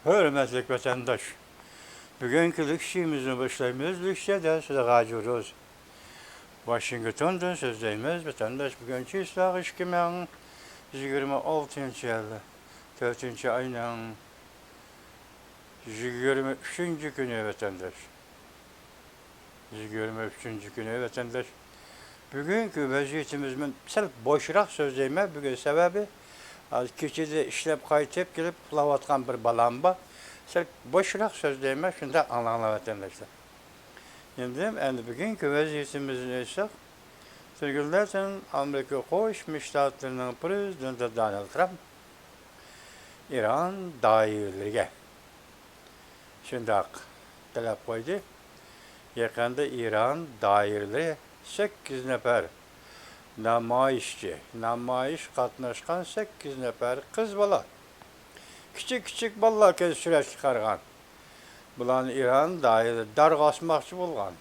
Hürmetli vatandaş, bugünkü lüksümüzün başlayımız lüksede size gacıyoruz. Washington'dan sözdeyimiz vatandaş bugünkü ıslah 2026 yılı 4. ayının 23. günü vatandaş. 23. günü vatandaş. Bugünkü vaziyetimizin sırf boşrak sözdeyime bugün sebebi keçide işlep kayıtıp gelip kulavatkan bir balamba. Sırf boşrak sözdeyime şunda anlamlı vatandaşlar. Şimdi bugünkü vaziyetimizin ise Türklerden Amerika Koşmuş Ştatlarının prezidenti Donald Trump İran dairlerine şimdi talep koydu. Yakında İran dairleri 8 nefer namayış katnaşkan 8 nefer kız bala. Küçük balalar kez süreç çıkargan. Bulan İran dairleri dargasmakçı bulgan.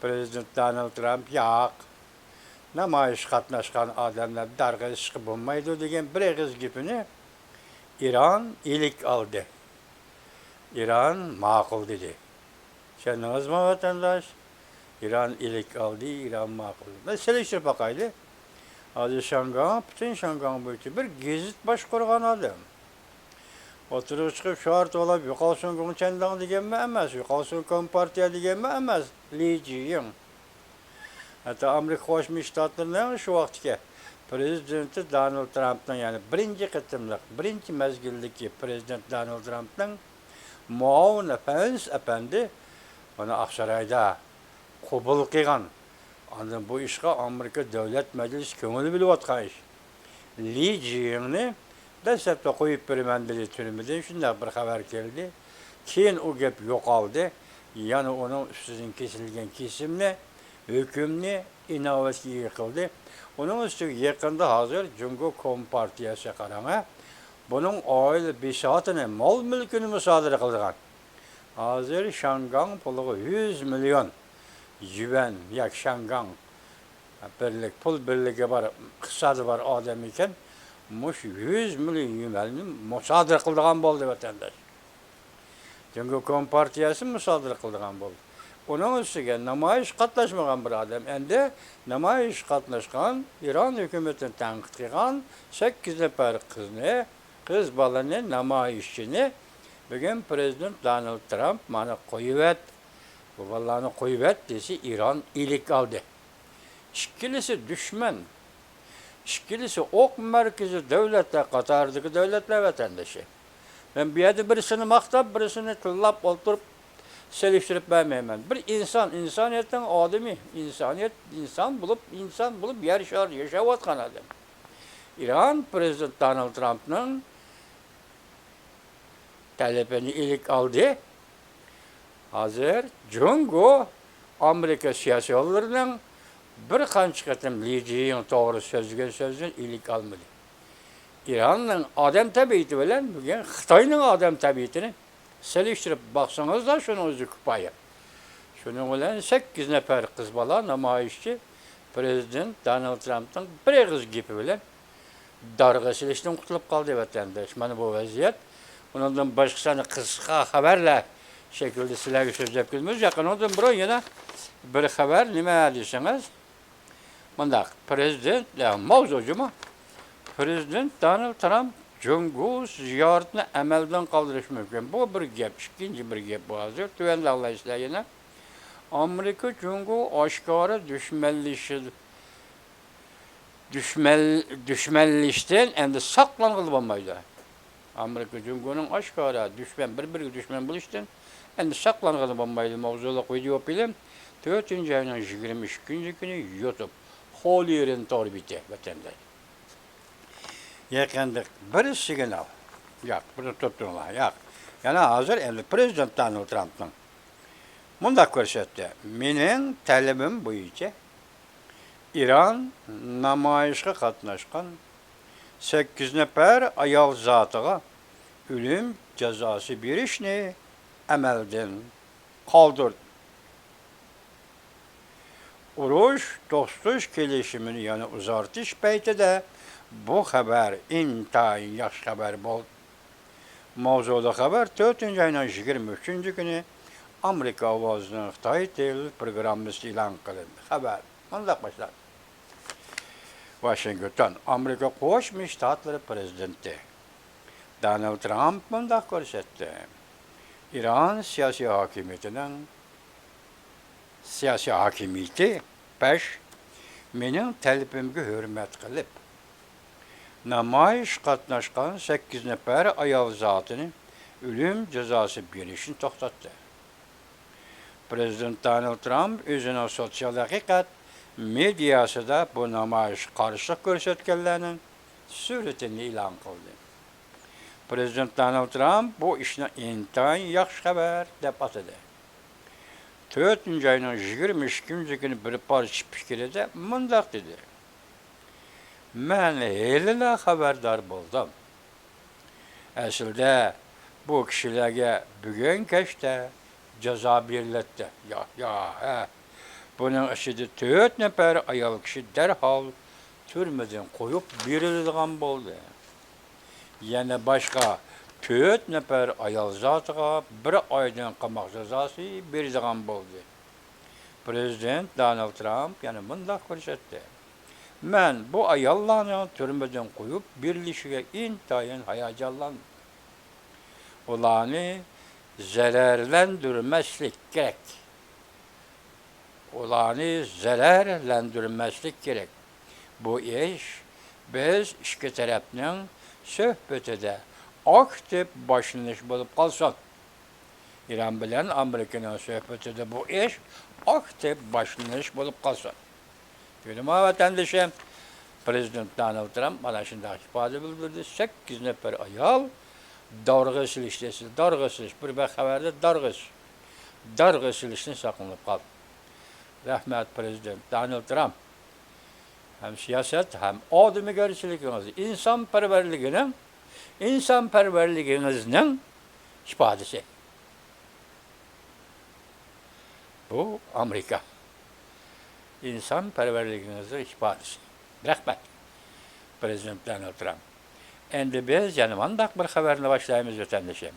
Prezident Donald Trump yak. Namayış katnaşkan adamlar dargı çıkıp bulmaydı degen bir kız gibini İran iyilik aldı. İran makul dedi. Kendiniz mi vatandaş? İran iyilik aldı, İran makul. Mesela işte bakaydı. Adı Şangan, bütün Şangan boyutu bir gezit baş kurgan adam. Oturup çıkıp şart olab, yukalsın gün çendan degen mi emez, yukalsın kompartiya degen mi emez. Liciyin. Hatta Amerika Koşmuş Ştatlarının şu vaktki Prezidenti Donald Trump'ın yani birinci mezgildeki Prezident Donald Trump'ın muavin efendi onu Aksaray'da kubul kıygan. Andan bu işe Amerika Devlet Meclisi köngülü bilip atkan iş. Li Jiying'ni desepte koyup bir türümüden şunda bir haber geldi. Keyin o gep yok aldı. Yani onun üstünden kesilgen kesimle hükümlü inovasi yıkıldı. Onun üstü yakında hazır Cumhur Kompartiyası karana bunun aile bişatını mal mülkünü müsaade kıldıgan. Hazır Şangan pulu 100 milyon yuan yak Şangan birlik pul birliği var kısadı var adam iken muş 100 milyon yuanını müsaade kıldıgan boldu vatandaş. Cumhur Kompartiyası müsaade kıldıgan boldu. Onun üstüge namayış katlaşmagan bir adam. Endi namayış katlaşkan, İran hükümetini tanqid qilgan 8 nefer kız balanı namayışçını bugün Prezident Donald Trump mana koyuvet, bu ballarını koyuvet desi İran iyilik aldı. İkilisi düşman, ikilisi ok merkezi devletler, Katar'daki devletler vatandaşı. Ben bir yerde birisini maktap, birisini tıllap oturup seliştirip vermeyemem. Bir insaniyetten ademi, insan bulup yaşavatkan adam. İran Prezident Donald Trump'ın talepini iyilik aldı. Hazır Cumhur Amerika siyasiyorlarının bir kanç katım Liji'nin doğru sözünü iyilik almadı. İran'ın adam tabiatı bilen bugün Xitay'ın adam tabiatını seliştirip baksanız da şunu özü kupayı. Şunun bilen 8 nefer kız bala namayışçı Prezident Donald Trump'ın bir kız gibi bilen darga silişten kurtulup kaldı vatandaş. Mana bu vaziyet. Ondan başkasına kısa haberle şekilde silahı sözlep gelmiyoruz. Yakın ondan buraya yine bir haber nime diyorsanız. Bundak Prezident, yani mavzucuma Prezident Donald Trump Cumhur ziyaretini emelden kaldırış mümkün. Bu bir gep, ikinci bir gep bu hazır. Tüvenli Allah isteyene. Amerika Cumhur aşkara düşmelleşten hem de saklanılı olmaydı. Amerika Cumhur'un aşkara bir düşman buluştan hem de saklanılı olmaydı. Mavzulu video film 4. ayının 23. günü YouTube. Holy yerin torbiti vatandaş. Yakındık bir signal. Yak, bunu tuttuğunlar, yak. Yani hazır emri Prezident Donald Trump'ın. Bunda görsetti. Menin talebim boyunca İran namayışga katnaşkan 8 nefer ayal zatıga ölüm cezası berişni emelden kaldırdı. Uruş, dostuş gelişimini yani uzartış peytide bu haber intayin yaş haber bol. Mavzuda xabar 4. ayının 23. günü Amerika Ovozunun Xitoy Tele programması e'lon qilindi. Xabar bunday başlar. Washington, Amerika Qo'shma Shtatlari prezidenti Donald Trump bunday ko'rsatdi. İran siyasi hakimiyeti peş mening talabimga hurmat qilib namoyish qatnashgan 8 nafar ayol zotini o'lim jazosi berishni to'xtatdi. Prezident Donald Trump o'zining sotsial haqiqat medyasida bu namoyish qarshilik ko'rsatganlarning suratini e'lon qildi. Prezident Donald Trump bu ishni intayin yaxshi xabar deb atadi. 4. ayının 22. günü bir parça fikride mundaq dedi. Men helila xabardor bo'ldim. Aslida bu kishilarga bugun kechda jazo beriladi. Buning ichida 4 nafar ayol kishi darhol turmadan qo'yib beriladigan bo'ldi. Yana boshqa 4 nafar ayol zotiga 1 oydan qamoq jazosi beriladigan bo'ldi. Prezident Donald Trump yana bunday ko'rsatdi. Men bu ayollarni turmadan qo'yib berilishiga intayin hayajonlandim. Ularni zararlantirmaslik kerak. Bu ish biz ikki tarafning suhbatida aktiv boshlanish bo'lib qolsin. İran bilan Amerikaning suhbatida bu ish aktiv boshlanish bo'lib qolsin. Hurmatli vatandoshim, Prezident Donald Trump mana shunday ifoda bildirdi. 8 nafar ayol dorg'a silishdi. Bir xabarda dorg'a silishni saqlanib qoldi. Rahmat Prezident Donald Trump. Hem siyaset hem odamgarchiliginiz, insonparvarliginizning ifodasi. Bu Amerika. İnsonparvarliginizning ifodasi. Rahmat Prezident Donald Trump. Endi biz yana bunday bir xabarni boshlaymiz vatandoshim.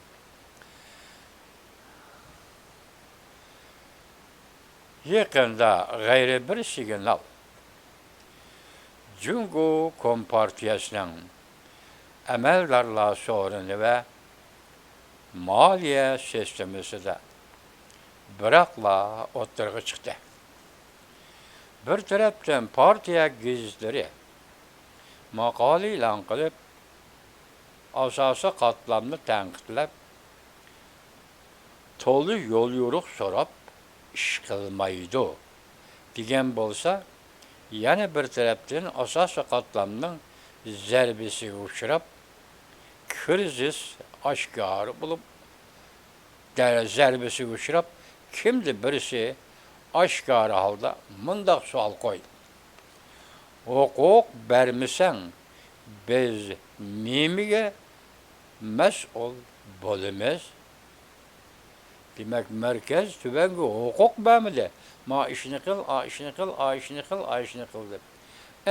Yaqinda g'ayri bir signal Jungo Kompartiyasining amaldorlar so'rini va moliya sistemasida biroqla o'tirg'i chiqdi. Bir tarafdan partiya gazetlari maqola e'lon qilib, asosiy qatlamni tanqidlab, to'liq yo'l yo'riq so'rab ish qilmaydi degan bo'lsa, yana bir tarafdan asosiy qatlamning zarbasiga uchrab, krizis oshkor bo'lib, zarbasiga uchrab, kimdir birisi oshkor holda mundaq savol qo'ydi. Huquq bermasang, biz nimiga mas'ul bo'lamiz? Demak, markaz tubanga huquq bermadi. Ma ishni qil deb.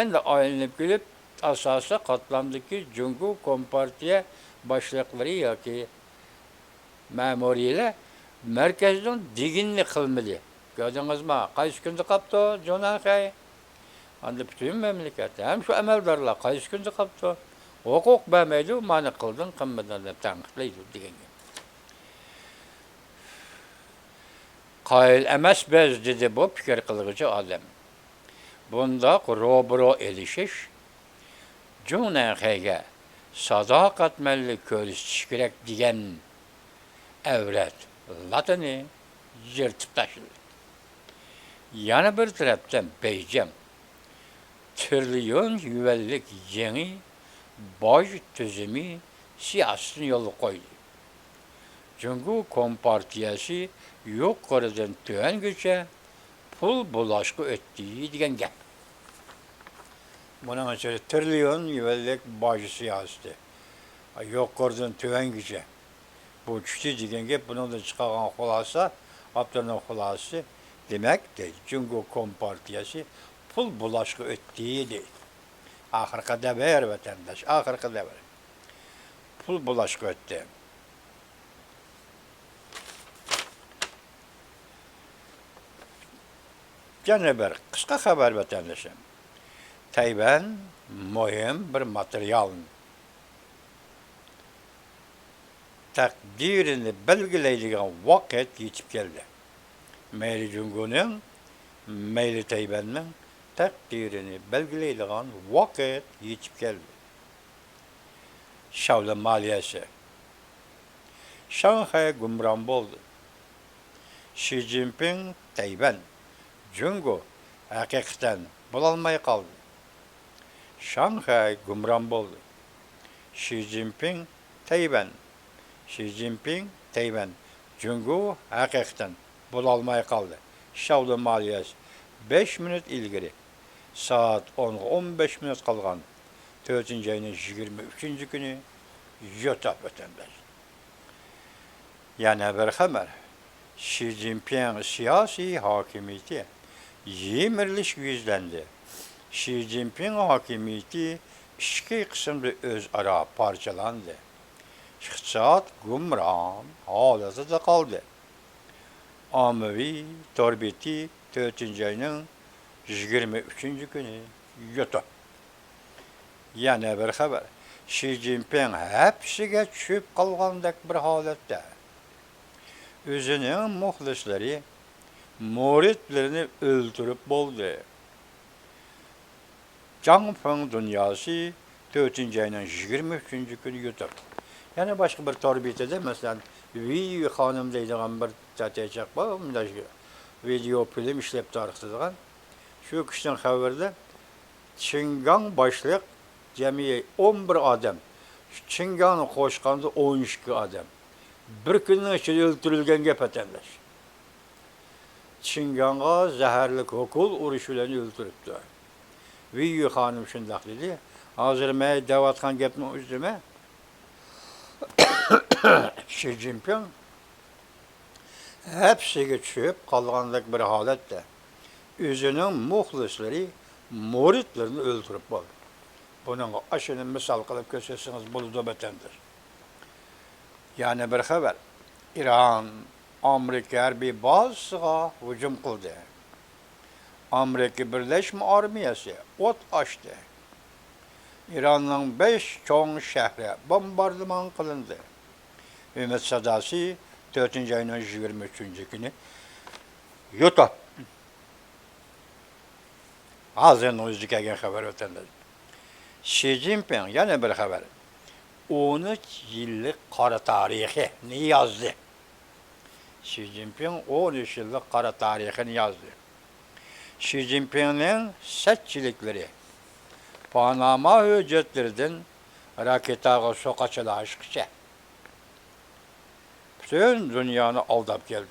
Endi aylanib kelib, asosiy qatlamdagi Jungo Kompartiya boshliqlari yoki ma'muriylar markazdan deginni qilmadi. Ko'rdingizmi? Qaysi kunda qapti Jonaqay? Endi butun mamlakatda ham shu amaldorlar qaysi kunda qapti? Huquq bermaydi, mani qilding, qilmading deb tanqidlaydi deganga. Qayil emas biz dedi bu fikir qilg'ichi odam. Bundaq ro'baro elishish Jonaqayga sadoqatmanlik ko'rsatish kerak degan avrat latini yirtib tashladi. Yana bir tarafdan Beyjam trilyon yuvallik yangi boj tuzumi siyosatini yo'lga qo'ydi. Jungo Kompartiyasi yuqoridan tuvangacha pul buloshga o'tdi degan gap. Buning uchun trilyon yuvallik boj siyosati yuqoridan tuvangacha bu tushdi degan gap. Bundan chiqqan xulosa, Abdurning xulosasi demak, Jungo Kompartiyasi pul buloshga o'tdi deydi. Oxirgi dabar vatandosh, oxirgi dabar. Pul buloshga o'tdi. Yana bir qisqa xabar vatandaşım. Tayvan mühim bir material. Takdirini belgileydigan vakit yetip geldi. Meyli Cungu'nun, meyli Tayvan'ın takdirini belgileydigan vakit yetip geldi. Şavlı maliyesi. Şanghay gumran oldu. Xi Jinping Tayvan, Cungu hakikaten bulalmay kaldı. Şanghay gumran oldu. Xi Jinping Tayvan, Xi Jinping Tayvan, Cungu hakikaten bulalmay kaldı. Şavlı maliyesi 5 minut ilgiri saat 10'a 15 minut kalgan 4. ayının 23. günü yotap vatandaş. Yani bir haber. Xi Jinping siyasi hakimiyeti yemirliş yüzlendi. Xi Jinping hakimiyeti iki kısımda özara parçalandı. İktisat gumran halatı da kaldı. Amavi torbeti 4. ayının 23. günü yuttu. Yani bir haber. Xi Jinping hepsiga çöp kalgandak bir halatda. Özünün muhlisleri, muritlerini öldürüp buldu. Canfeng dünyası 4. ayının 23. günü yuttu. Yani başka bir torbetede mesela Viyu Hanım deydiğen bir tatecek var. Video film işlep tarıqtıdığan. Şu kişinin haberde Çingan başlık cemiye 11 adam. Çingan'ı koşkandı 12 adam. Bir günün içinde öldürülgen gepetenler. Çingan'a zəhərlik okul uruşularını öldürüptü. Viyu Hanım şundak dedi. Hazır mən davatxan gepini üzüme. Xi Jinping hepsi geçip kalganlık bir halette özünün muhlisleri, muritlerini öldürüp oldu. Bunun aşını misal kılıp gösterseniz buludu betendir. Yani bir haber, İran, Amerika harbiy bazıga hücum kıldı. Amerika Birleşme Armiyası ot açtı. İran'ın 5 çoğun şehri bombardıman kılındı. Ümit sadası 4. ayının 23. günü yuttu. Hazırın o yüzüken haber ötendir. Xi Jinping yani bir haber. 13 yıllık kara tarihi ne yazdı? Xi Jinping 13 yıllık kara tarihini yazdı. Xi Jinping'in seçilikleri, Panama hüccetlerinden raketağı sokaçıla aşkıça. Bütün dünyanı aldap geldi.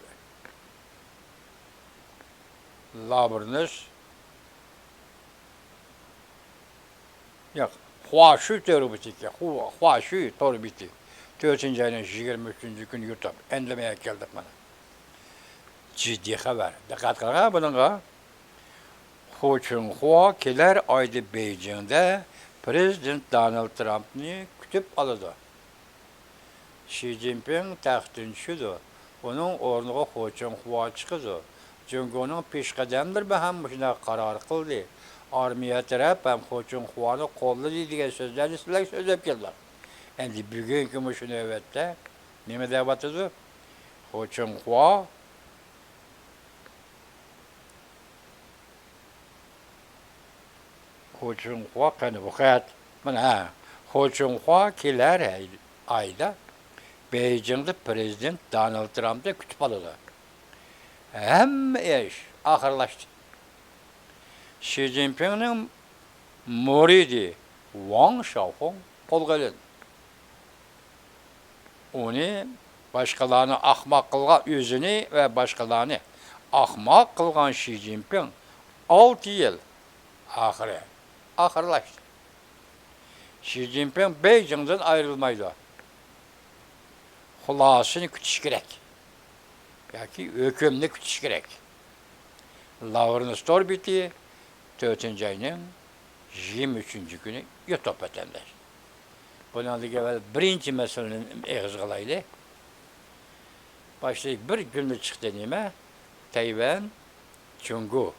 Labırınız yok. Huaşu torbiti ki, huaşu torbiti. 4. ayının 23. günü yurtap. Endemeye geldik bana. Ciddi haber. Dikkat kılın bununla. Hu Chunhua keler ayda Beijing'de Prezident Donald Trump'ni kütüp aladı. Xi Jinping taxtın düşüdü. Onun ornuğa Hu Chunhua çıkıdı. Cungu'nun peşqadamdır hem buna karar kıldı. Armiya taraf hem Hu Chunhua'nı qolladı degan sözlerni sizlar söylep keldiler. Endi bugünkü muşu növbetde nima deyabatıdı? Hu Chunhua Hu Chunhua qani vaqat mana Hu Chunhua kelar ayda Beijing'de Prezident Donald Trump'ı kütüp aladı. Hem iş ahırlaştı. Xi Jinping'in muridi Wang Xiaofeng kolga aldı. Onu başkalarını ahmak kılgan özünü ve başkalarını ahmak kılgan Xi Jinping 6 yıl ahırlaştı. Xi Jinping Beijing'den ayrılmaydı. Hulasını kütüş gerek. Belki hükümünü kütüş gerek. Lavrınız torbiti 4. ayının 23. günü YouTube etenler. Bundan evvel birinci meselenin eğizgalaydı. Başlayıp bir günlük çıktı nime? Tayvan, Cungu.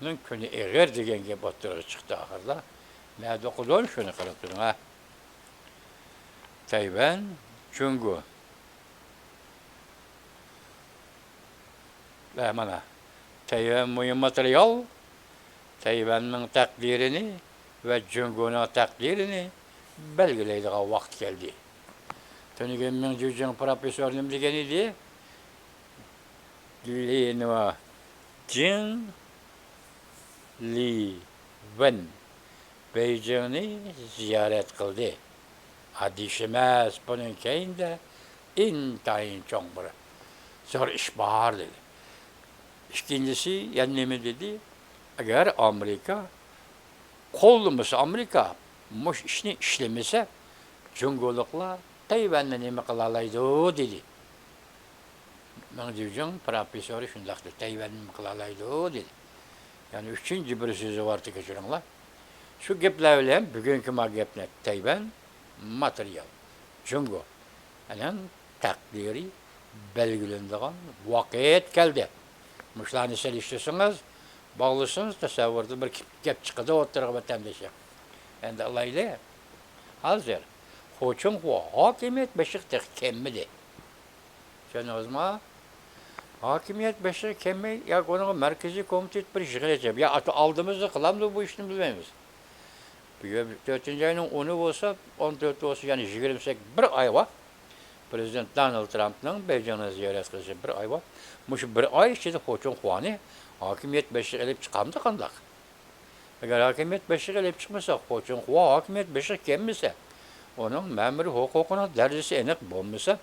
Kuni eğer degan gap o'ttirib chiqdi oxirida. Nada o'qidim shuni qilib turing ha. Tayvan, Jungo. Mana Tayvan mühim material, Tayvan'ın takdirini ve Jungo'nun takdirini belgileydiği vakit geldi. Tönügen men Jujun profesörüm degen idi. Li Jin Li Wen Beijing'ni ziyaret kıldı. Hadiş emas, bunun keyin de intayin çoğun bir zor iş bahar dedi. İkincisi, yani dedi, eğer Amerika, kolumuz Amerika, muş işini işlemese, Cungolukla Tayvan'la nemi kılalaydı dedi. Ben diyeceğim, profesörü şundaktı, Tayvan'la nemi kılalaydı dedi. Yani üçüncü bir sözü vardı geçirinler. Şu geplerle, bugünkü gepler, Tayvan, materyal, Jungo. Yani takdiri belgilendiğin vakit geldi. Muşlarını seliştirsiniz, bağlısınız, tasavvurda bir gep çıkıda oturup vatandaşa. Yani Allah ile hazır. Hoçun hakimiyet beşiktir kemmidi. Sen o zaman hakimiyet beşik kemmi, ya onun merkezi komitet bir işgal edeceğim. Ya aldığımızda kılamdı bu işini bilmemiz. 4. ayının 10'u olsa, 14 olsa yani 28 bir ay var. Prezident Donald Trump'ın Beijing'e ziyaret kılışı bir ay var. Şu bir ay içinde Hoçun Huan'ı hakimiyet beşik elip çıkamdı kandak. Eğer hakimiyet beşik elip çıkmasa, Hoçun Huan hakimiyet beşik kemmese, onun memuri hukukuna derecesi enik bulmasa,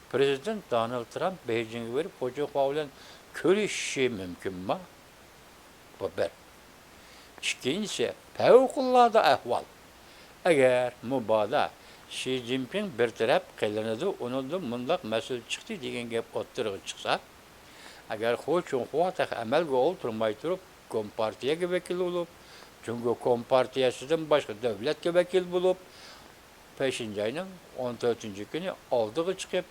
Prezident Donald Trump Beijing'e verip Hoçun Huan ile görüşü mümkün mü? Bu bir. İkincisi, fevkalade ahval. Eğer mübada Xi Jinping bir taraf kılınıdı, onu da mundaq mesul çıktı degen gap o'ttirib çıksa, eğer Hoçun Huatak amalga olturmay turib, Kompartiyaga vekil olup, Jungo Kompartiyasidan başka devletga vekil bulup, 5. ayının 14. günü aldığı çıkıp,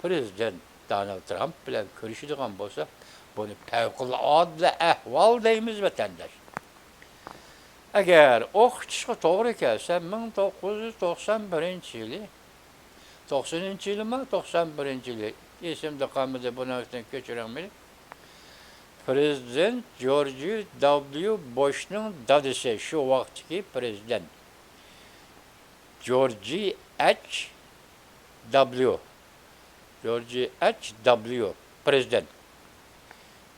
Prezident Donald Trump bilen görüşüdüğün bolsa, bunu fevkalade ahval deyimiz vatandaş. Eğer o çıkı doğru gelse 1991 yılı, 90. yılı mı 91. yılı isimde kalmadı bunu geçiremedik. Prezident George W. Bush'un dadısı şu vaktki prezident George H. W. George H. W. prezident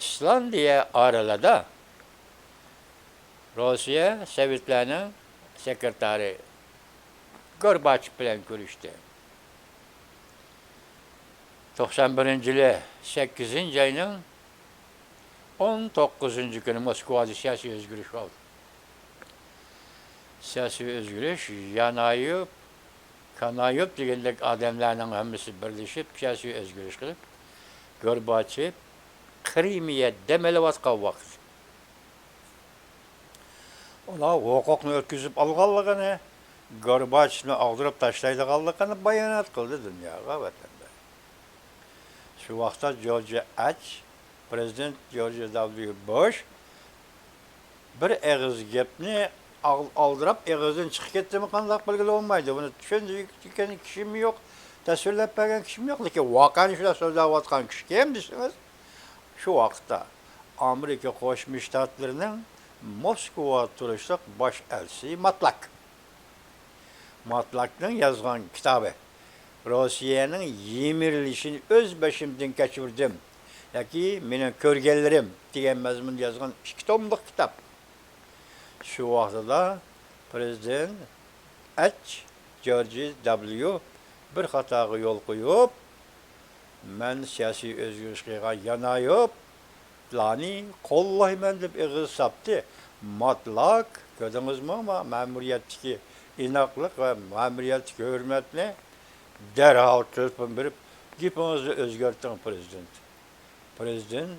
İslandiya araladı. Rusya Sovetlerinin sekreteri Gorbaçov bilen görüştü. 91. yılı 8. ayının 19. günü Moskova'da siyasi özgürlük oldu. Siyasi özgürlük yanayıp, kanayıp diyenlik adamlarının hepsi birleşip siyasi özgürlük kılıp Gorbaçov Krimiye demeli vatqa vakit. Ona hukukunu ötküzüp alğanlığını, Gorbaçov'u aldırıp taşlaydıqanlığını bayanat kıldı dünyaya vatandaş. Şu vaxtda George H. Prezident George W. Bush bir ağız gepni aldırıp ağızdan çıkıp gitti mi qandaq bilgili olmaydı. Bunu düşündüğün kişi mi yok, tasvirlep bergen kişi mi yok? Lakin vakan şuna sözlep atkan kişi kim desiniz? Şu vaxtda Amerika Qo'shma Shtatlarining Moskva turishliq bosh elchisi Matlak. Matlakning yozgan kitobi Rossiyaning yemirilishini o'z boshimdan kechirdim yoki meni ko'rganlarim degan mazmunda yozgan 2 tomlik kitob. Shu vaqtida prezident H. George W. bir xatoga yo'l qo'yib, men siyosiy o'zgarishga yanayib, Lani qo'llayman deb ig'iz sapti. Matlak, ko'rdingizmi ama ma'muriyatdagi inoqlik va ma'muriyatga hurmatni darhol telefon berib, gapingizni o'zgartiring prezident. Prezident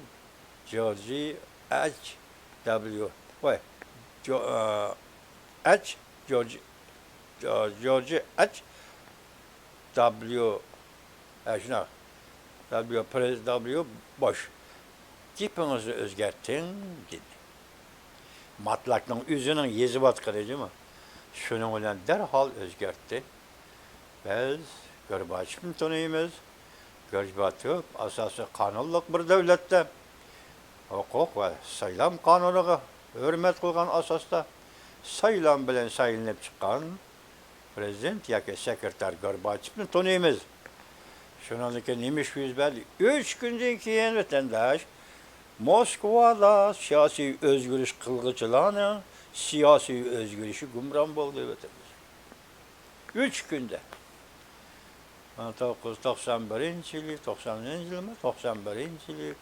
George H. W. Voy, H. George H. W. Shuna W. Bush. Gapingizni o'zgartiring dedi. matlakning o'zining yezib atqanidimi? Shuning bilan darhol o'zgartdi. Biz Gorbachevni tanıymiz. Gorbachev asosiy qonunliq bir davlatda huquq va saylam qonuniga hurmat qilgan asosda saylam bilan saylanib chiqqan prezident yoki sekretar Gorbachevni tanıymiz. Shuningdek nima ish yuz berdi? 3 kundan keyin vatandosh Moskvada siyosiy o'zgarish qilg'ichilarning siyosiy o'zgarishi gumron bo'ldi vatandosh. 3 kunda. 1991-yil, 90-yilmi, 91-yil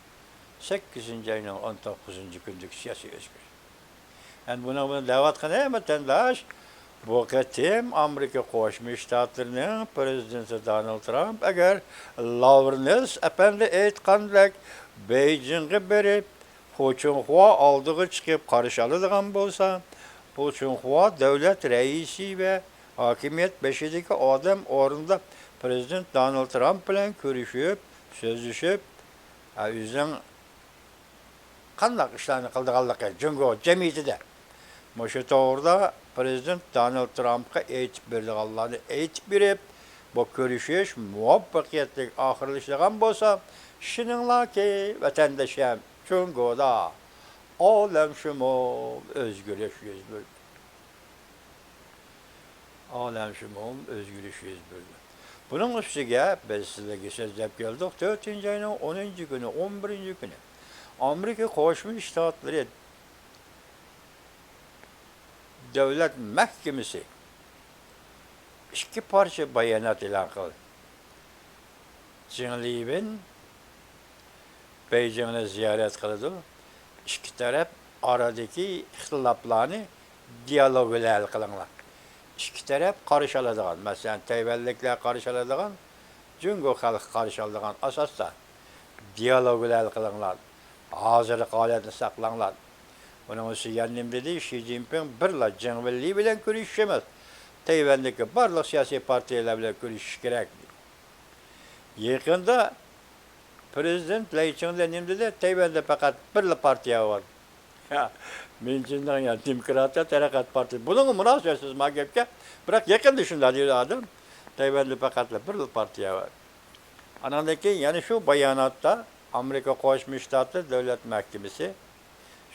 8-ayning 19-kunlik siyosiy o'zgarish. Yani buna davet qilgan vatandosh bu qatim Amerika Qo'shma Shtatlarining prezidenti Donald Trump agar Lavrens apandi aytgandek Beijingga berib, Putinxo oldiga chiqib qarshi oladigan bo'lsa, Putinxo davlat raisi va hokimiyat beshidagi odam o'rinda prezident Donald Trump bilan ko'rishib, so'zlashib, o'zining qanday ishlarni qildiganligi Jungo jamiyatida Moşu toğurda Prezident Donald Trump'a aytib berdiganlarni aytib berib, bu görüşüş muvaffaqiyatli oxirlashgan bo'lsa, shininglarki vatandoshim Jungoda olamshumul o'zgarish yuz berdi. Olamshumul o'zgarish yuz berdi. Bunun ustiga biz sizlarga so'zlab keldik 4-ayning 10-kuni, 11-kuni Amerika Qo'shma Shtatlari Devlet Mahkemesi 2 parça bayanat e'lon qildi. Jinglibin Beijingni ziyorat qildi. İki taraf aradagi ixtiloflarni dialog bilan hal qilinglar. İki taraf qarshi oladigan, masalan, Tayvanliklar qarshi oladigan, Jungo xalqi qarshi oladigan asosda dialog bilan hal qilinglar. Hozirgi holatni saqlanglar. Onun için yanım dedi, Xi Jinping birla Cengvelli bilen görüşemez. Tayvan'daki barlık siyasi partilerle bile görüşüş gerek. Yakında Prezident Lai Ching-te dedi, Tayvan'da fakat birla partiye var. Ya, Minçinden ya Demokratya Tarakat Partisi. Bunun münasebesiz mahkemke, bırak yakın dışında diyor adam. Tayvan'da fakat birla partiye var. Anadaki yani şu bayanatta Amerika Qo'shma Shtatlar Davlat Mahkemesi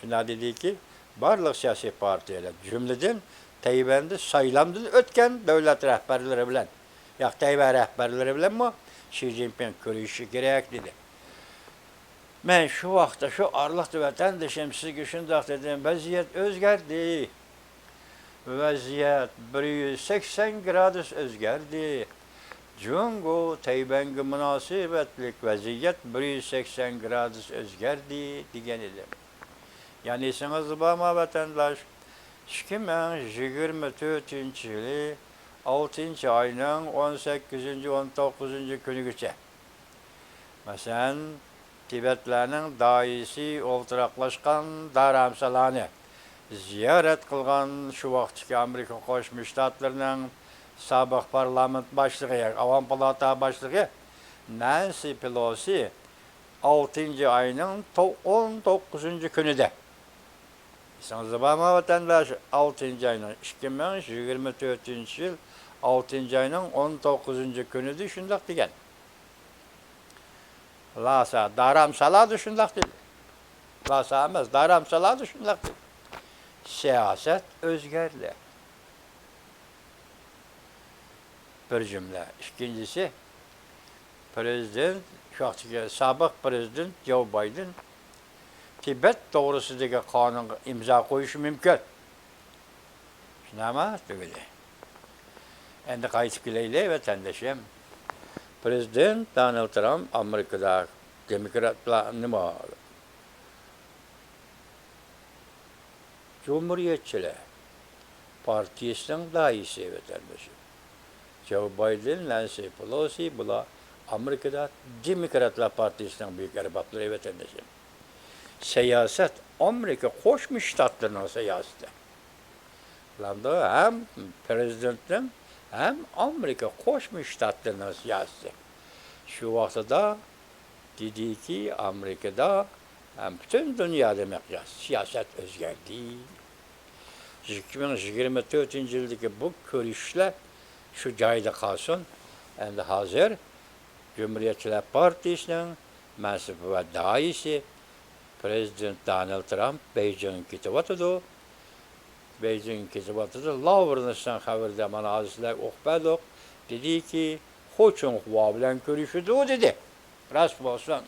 şuna dedi ki, barlık siyasi partiyeler cümleden Tayvan'da saylamdan ötken devlet rehberleri bilen, ya Tayvan rehberleri bilen mi? Xi Jinping görüşü gerek dedi. Ben şu vaxtda, şu arlıqda vatandaşım sizge şundaq dedim, vaziyet özgerdi. Vaziyet 180 gradus özgerdi. Jungo Tayvan'a münasebetlik vaziyet 180 gradus özgerdi diyen edim. Yani esiniz bağma vatandaş, 2024 yılı 6. ayının 18. 19. günü geçe. Mesela Tibetlerinin daisi olturaklaşkan daramsalarını ziyaret kılgan şu vaxtki Amerika Qo'shma Shtatlarining sobiq parlament başlığı, Avam Palata başlığı Nancy Pelosi 6. ayının 19. günüde. Esiniz bağma vatandaş 6. ayının 2024 yıl 6. ayının 19. günüdür şundaq degen. Lasa daramsaladı şundaq dedi. Lasa emas, daramsaladı şundaq dedi. Siyaset özgerdi. Bir cümle. İkincisi, Prezident, şu vaxtki sobiq Prezident Joe Biden Tibet doğrusudaki kanun imza koyuşu mümkün. Şunama tügüdü. Endi qaytib keleyli vatandaşım. Prezident Donald Trump Amerika'da demokratlar nima? Cumhuriyetçiler partiyasının daisi vatandaşım. Joe Biden, Nancy Pelosi bular Amerika'da Demokratlar Partisi'nin büyük erbapları vatandaşım. Siyaset Amerika Qo'shma Shtatlarining siyosati. Ularda hem prezidentin hem Amerika Qo'shma Shtatlarining siyosati. Şu vaqtida dediki Amerika'da hem bütün dünyada miqyos siyaset o'zgardi. 2024 yıldaki bu görüşler şu cayda kalsın. Endi hazır Cumhuriyetçiler Partisi'nin mensubu ve daisi Prezident Donald Trump Beijing'e gidiyordu. Beijing'e gidiyordu. Lavırnısından haberde bana azizler okbadık. Dedi ki, Hoçun Hua bilen görüşüdü dedi. Rast olsun.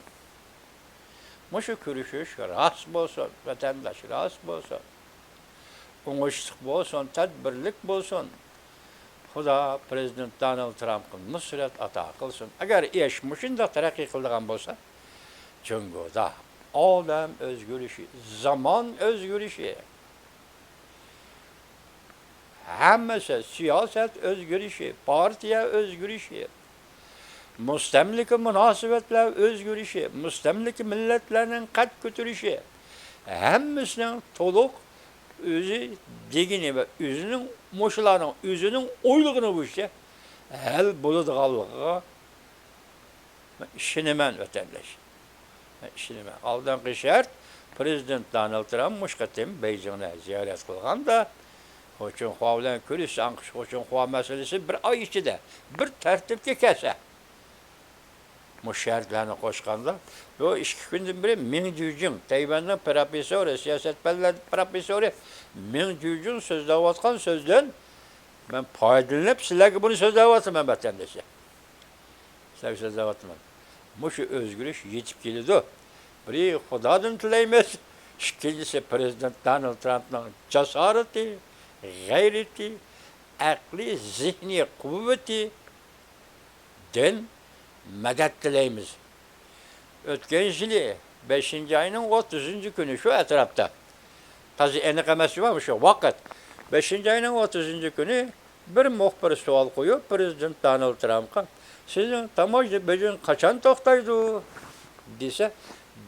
Muşu görüşüş rast olsun. Vatandaş rast olsun. Oңuşluk olsun, tedbirlik olsun. Xuda Prezident Donald Trump'ın nusret ata kılsın. Eğer iş muşunda terakki kıldıgan bolsa, Cungo'da adam özgürlüğü, zaman özgürlüğü, hemmesi siyaset özgürlüğü, partiye özgürlüğü, müstemliki münasebetler özgürlüğü, müstemliki milletlerinin kat götürüşü, hemmisinin toluk özü degini ve özünün muşularının, özünün oyluğunu bu işte, hel buluduğalığı işinemen vatandaş. İşinemen. Aldanqı şart, Prezident Donald Trump muşkatim Beijing'e ziyaret kılgan da, Hoçun Hua bilen görüş, Hoçun Hua meselesi bir ay içinde, bir tertipke kese. Bu şartlarını koşkanda, o 2 günden biri Ming Jujun, Tayvan'ın profesörü, siyaset belirli profesörü, Ming Jujun sözlevatkan sözden, ben paydalanıp sizlerge bunu sözlevatım ben vatandaşa. Sizlerge sözlevatım ben. Bu şu özgürlük yetip geliyor. Biri Xudadan tileymiz, ikincisi Prezident Donald Trump'ın cesareti, gayreti, akli, zihni, kuvveti, den medet dileyimiz. Ötken yılı 5. ayının 30. günü şu etrafta. Tazi enikemesi varmış şu vakit. 5. ayının 30. günü bir muhbir sual koyuyor Prezident Donald Trump'a. Sizin tamamı bugün kaçan toktaydı? Dese,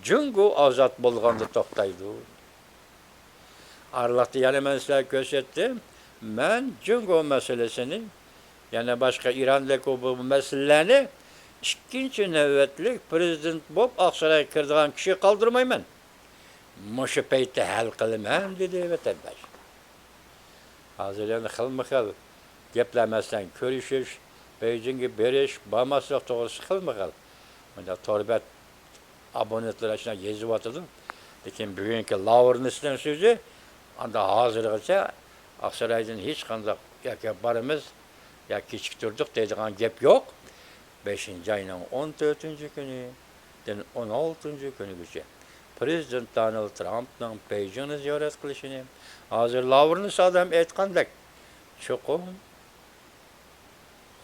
Cungo azat bulganda toktaydı. Arlattı yani ben size gösterdim. Ben Cungo meselesini, yani başka İran'daki bu meselelerini ikinci növbetlik Prezident Bob Aksaray'a kırdığan kişiyi kaldırmayım. Muşu peyti hal kılmam dedi vatandaş. Hazır yani kılmıkal, geplemezsen körüşüş, Beijing'e beriş, bağmazsak doğrusu kılmıkal. Yani torbet abonetler açına yazı atıldı. Lakin bugünkü lavırnısının sözü, anda hazırlıkça Aksaray'dan hiç kandak ya barımız ya keçiktürdük dediğin gep yok. 5. ayının 14. günü, 16. günü gücü. Prezident Donald Trump'ın Beijing'e ziyaret kılışını hazır lavırnısı adam etkandak. Çokum,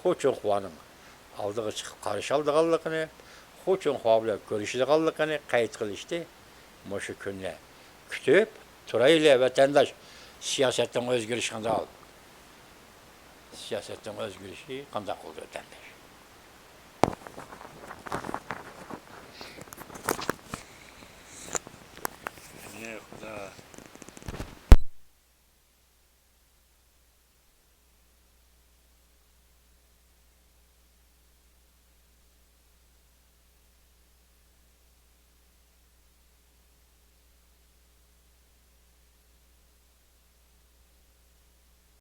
Hoçun Hua'nın aldığı çıkıp karşı aldığalıkını, Hoçun Hua bilen görüştüğalıkını kayıt kılıştı. Moşu günle kütüp, turayla vatandaş siyasetten özgürlüğü kandak al. Siyasetten özgürlüğü kandak oldu vatandaş.